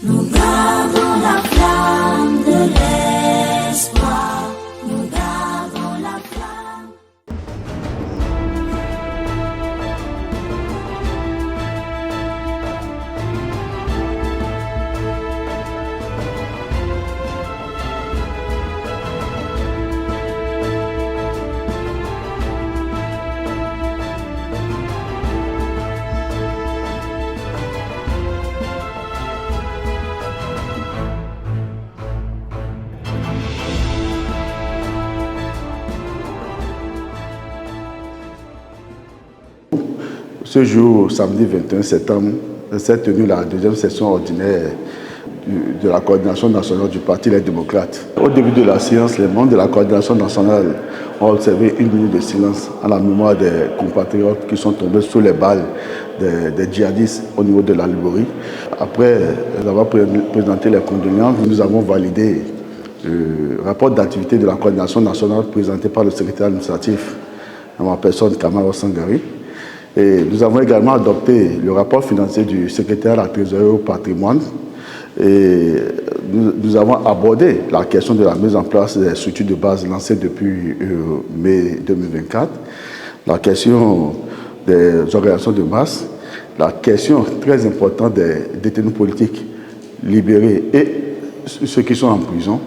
Nous gardons la flamme de l'espoir. Nous gardons la flamme. Ce jour, samedi 21 septembre, s'est tenue la deuxième session ordinaire de la coordination nationale du Parti Les Démocrates. Au début de la séance, les membres de la coordination nationale ont observé une minute de silence à la mémoire des compatriotes qui sont tombés sous les balles des djihadistes au niveau de la Liborie. Après avoir présenté les condoléances, nous avons validé le rapport d'activité de la coordination nationale présenté par le secrétaire administratif, en ma personne Kamara Sangari. Et nous avons également adopté le rapport financier du secrétaire à la trésorerie au patrimoine. Et nous avons abordé la question de la mise en place des structures de base lancées depuis mai 2024, la question des organisations de masse, la question très importante des détenus politiques libérés et ceux qui sont en prison,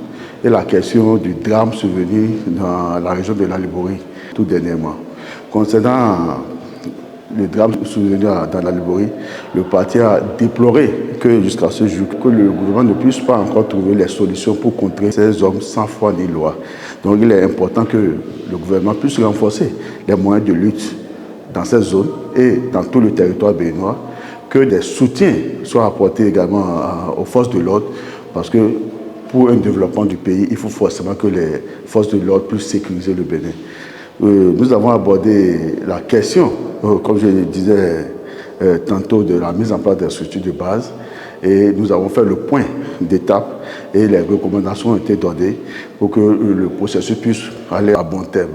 et la question du drame survenu dans la région de la Liborie tout dernièrement. Concernant le drame survenu dans la Liborie, le parti a déploré que jusqu'à ce jour, que le gouvernement ne puisse pas encore trouver les solutions pour contrer ces hommes sans foi ni loi. Donc il est important que le gouvernement puisse renforcer les moyens de lutte dans ces zones et dans tout le territoire béninois, que des soutiens soient apportés également aux forces de l'ordre, parce que pour un développement du pays, il faut forcément que les forces de l'ordre puissent sécuriser le Bénin. Nous avons abordé la question, comme je le disais tantôt, de la mise en place des structures de base, et nous avons fait le point d'étape et les recommandations ont été données pour que le processus puisse aller à bon terme.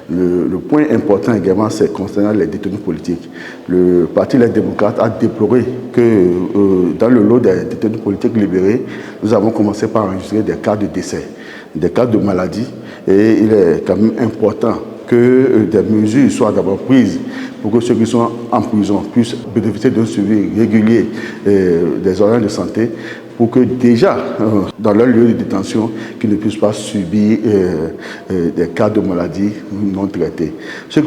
Le point important également, c'est concernant les détenus politiques. Le Parti Les Démocrates a déploré que dans le lot des détenus politiques libérés, nous avons commencé par enregistrer des cas de décès, des cas de maladie, et il est quand même important que des mesures soient d'abord prises pour que ceux qui sont en prison puissent bénéficier d'un suivi régulier des organes de santé, pour que déjà, dans leur lieu de détention, qu'ils ne puissent pas subir des cas de maladie non traités.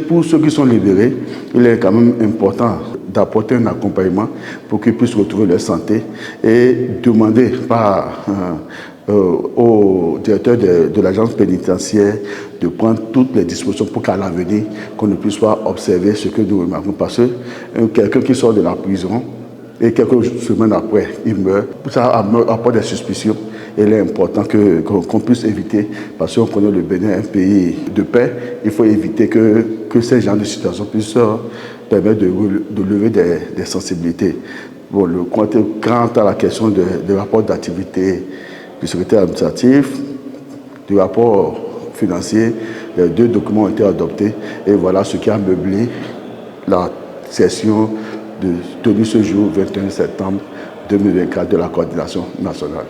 Pour ceux qui sont libérés, il est quand même important d'apporter un accompagnement pour qu'ils puissent retrouver leur santé et demander au directeur de l'agence pénitentiaire de prendre toutes les dispositions pour qu'à l'avenir, qu'on ne puisse pas observer ce que nous remarquons. Parce que quelqu'un qui sort de la prison et quelques semaines après, il meurt, ça apporte des suspicions. Et il est important qu'on puisse éviter, parce qu'on connaît le Bénin, un pays de paix, il faut éviter que ces genres de situations puissent permettre de lever des sensibilités. Bon, quant à la question des rapports d'activité du secrétaire administratif, du rapport financier, les deux documents ont été adoptés et voilà ce qui a meublé la session tenue ce jour 21 septembre 2024 de la coordination nationale.